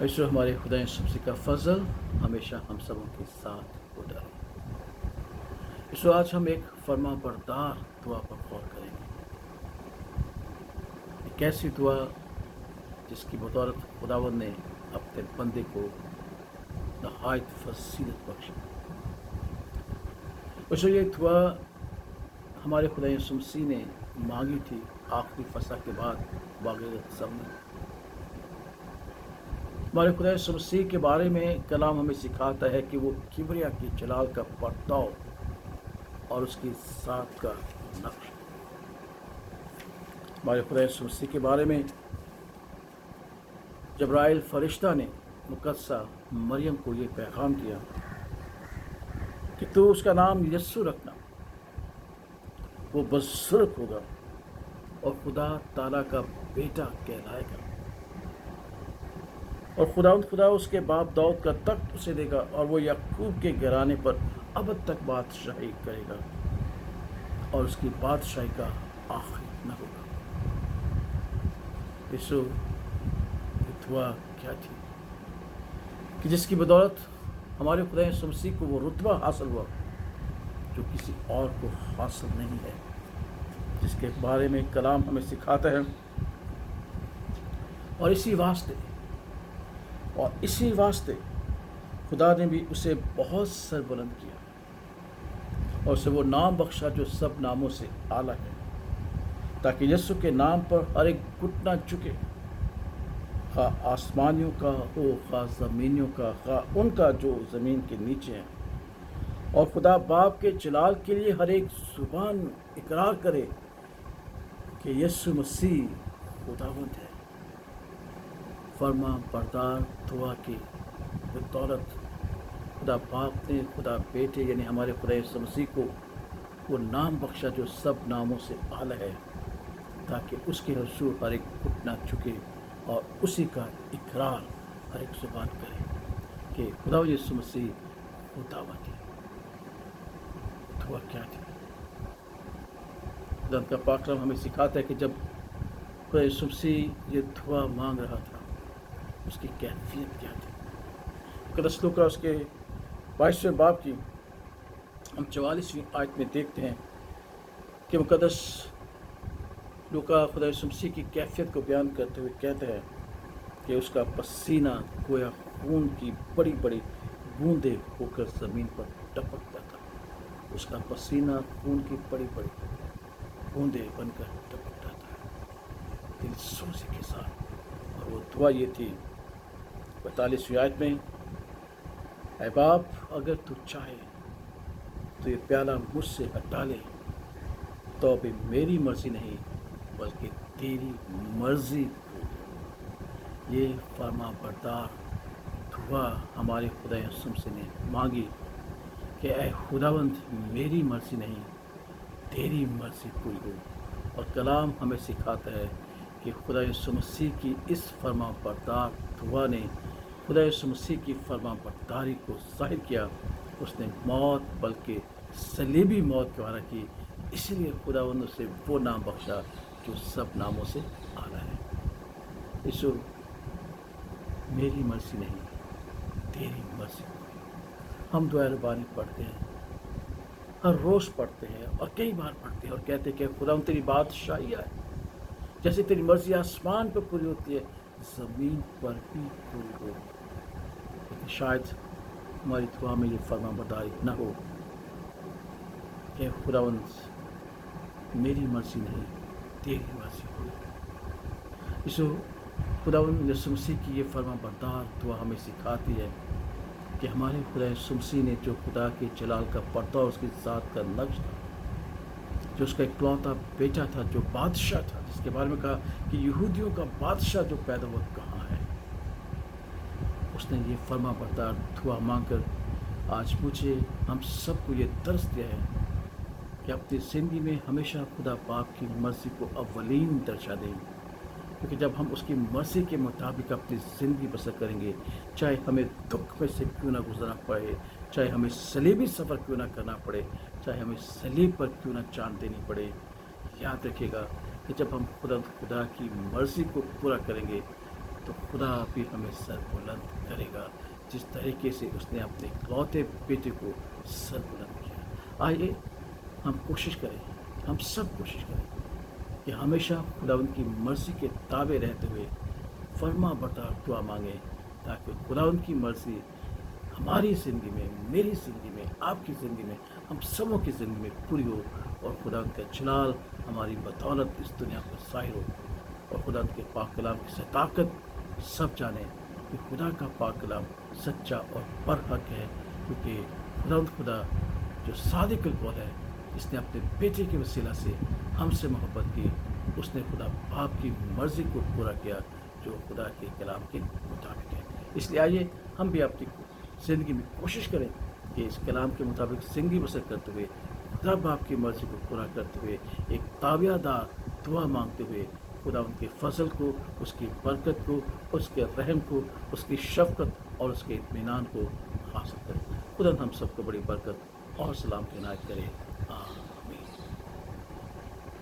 ईश्वर हमारे खुदा यीशु मसीह का फजल हमेशा हम सबों के साथ होता रहे। ईश्वर आज हम एक फर्मा बरदार दुआ पर गौर करेंगे। एक ऐसी दुआ जिसकी बदौलत खुदावंद ने अपने बंदे को नहायत फजीलत बख्शी। ईश्वर ये दुआ हमारे खुदा यीशु मसीह ने मांगी थी आखिरी फसह के बाद बाग़-ए-गतसम में। हमारे खुदा यीशु मसीह के बारे में कलाम हमें सिखाता है कि वो किबरिया की जलाल का परताव और उसकी ज़ात का नक्श। हमारे खुदा यीशु मसीह के बारे में जब्राइल फरिश्ता ने मुकद्दसा मरियम को ये पैगाम दिया कि तू उसका नाम यस्सु रखना, वो बुज़ुर्ग होगा और खुदा ताला का बेटा कहलाएगा और खुदा उसके बाप दाऊद का तख्त उसे देगा और वो याकूब के घराने पर अबद तक बादशाही करेगा और उसकी बादशाही का आखिर न होगा। यीशु की दुआ क्या थी कि जिसकी बदौलत हमारे खुदा यीशु मसीह को वो रुतबा हासिल हुआ जो किसी और को हासिल नहीं है, जिसके बारे में कलाम हमें सिखाता है। और इसी वास्ते खुदा ने भी उसे बहुत सरबुलंद किया और उसे वो नाम बख्शा जो सब नामों से आला है, ताकि यीशु के नाम पर हर एक घुटना झुके, खा आसमानियों का हो, खा ज़मीनियों का, खा उनका जो ज़मीन के नीचे हैं, और खुदा बाप के जलाल के लिए हर एक ज़ुबान इकरार करे कि यीशु मसीह खुदावंद है। फर्मा बरदार दुआ की बदौलत खुदा बाप ने खुदा बेटे यानी हमारे खुदा यीशु मसीह को वो नाम बख्शा जो सब नामों से आला है, ताकि उसके रसूल हर एक घुटना झुके और उसी का इकरार हर एक ज़ुबान करे कि खुदा यीशु मसीह खुदावंद है। दुआ क्या थी? खुदा का पाक कलाम हमें सिखाता है कि जब खुदा यीशु मसीह ये दुआ मांग रहा था उसकी कैफियत क्या थी। मुक़द्दस लूका उसके 22वें बाब की हम 44वीं आयत में देखते हैं कि मुक़द्दस लूका खुदा यीशु मसीह की कैफियत को बयान करते हुए कहते हैं कि उसका पसीना गोया खून की बड़ी बड़ी बूंदें होकर ज़मीन पर टपकता था। उसका पसीना खून की बड़ी बड़ी बूंदें बनकर टपकता था दिल सोज़ी के साथ। और वो दुआ ये थी 45वीं आयत में, ऐ बाप अगर तू चाहे तो ये प्याला मुझसे हटा ले, तो भी मेरी मर्जी नहीं बल्कि तेरी मर्जी हो। ये फर्मा बरदार दुआ हमारे खुदा यीशु मसीह ने मांगी कि ऐ खुदावंद मेरी मर्जी नहीं तेरी मर्जी पूरी हो। और कलाम हमें सिखाता है कि खुदा यीशु मसीह की इस फर्मा बरदार दुआ ने खुदा यीशु मसीह की फर्मा बरदारी को ज़ाहिर किया। उसने मौत बल्कि सलीबी मौत द्वारा की, इसलिए खुदावंद उसे वो नाम बख्शा जो सब नामों से आला है। यीशु मेरी मर्जी नहीं तेरी मर्जी। हम दुआ रबानी पढ़ते हैं, हर रोज़ पढ़ते हैं और कई बार पढ़ते हैं और कहते हैं कि खुदा तेरी बादशाही है, जैसे तेरी मर्जी आसमान पर पूरी होती है ज़मीन पर भी पूरी हो। लेकिन शायद हमारी दुआ में ये फर्मा बरदारी न हो कि खुदावंद मेरी मर्जी नहीं तेरी मर्जी हो। यीशु खुदावंद यीशु मसीह की ये फर्मा बरदार दुआ हमें सिखाती है कि हमारे खुदा यीशु मसीह ने जो खुदा के जलाल का पर्दा और उसकी ज़ात का नक्श था, जो उसका इकलौता बेटा था, जो बादशाह था, जिसके बारे में कहा कि यहूदियों का बादशाह जो पैदा हुआ कहाँ है, उसने ये फर्मा बरदार दुआ मांगकर आज मुझे हम सबको ये तरस दिया है कि अपनी ज़िंदगी में हमेशा खुदा बाप की मर्ज़ी को अव्वलीन दर्जा दें, क्योंकि जब हम उसकी मर्ज़ी के मुताबिक अपनी ज़िंदगी बसर करेंगे, चाहे हमें दुख में से क्यों ना गुजरना पड़े, चाहे हमें सलीबी सफ़र क्यों ना करना पड़े, चाहे हमें सलीब पर क्यों ना जान देनी पड़े, याद रखिएगा कि जब हम खुदा की मर्ज़ी को पूरा करेंगे तो खुदा भी हमें सर बुलंद करेगा, जिस तरीके से उसने अपने इकलौते बेटे को सर बुलंद किया। आइए हम कोशिश करें, हम सब कोशिश करें कि हमेशा खुदावंद की मर्ज़ी के ताबे रहते हुए फर्मा बरदार दुआ मांगें, ताकि खुदावंद की मर्ज़ी हमारी ज़िंदगी में, मेरी ज़िंदगी में, आपकी ज़िंदगी में, हम सबों की ज़िंदगी में पूरी हो, और खुदावंद का जलाल हमारी बदौलत इस दुनिया पर ज़ाहिर हो, और खुदावंद के पाक कलाम की सदाकत सब जाने कि खुदा का पाक कलाम सच्चा और बरहक है, क्योंकि खुदावंद खुदा जो सादिकुल कौल है, इसने अपने बेटे के वसीला से हमसे मोहब्बत की, उसने खुदा बाप की मर्ज़ी को पूरा किया जो खुदा के कलाम के मुताबिक है। इसलिए आइए हम भी अपनी ज़िंदगी में कोशिश करें कि इस कलाम के मुताबिक ज़िंदगी बसर करते हुए खुदा बाप की मर्ज़ी को पूरा करते हुए एक ताबियादार दुआ मांगते हुए खुदा उनके फजल को, उसकी बरकत को, उसके रहम को, उसकी शफकत और उसके इत्मीनान को हासिल करें। खुदा हम सबको बड़ी बरकत और सलाम की इनायत करे। आमीन।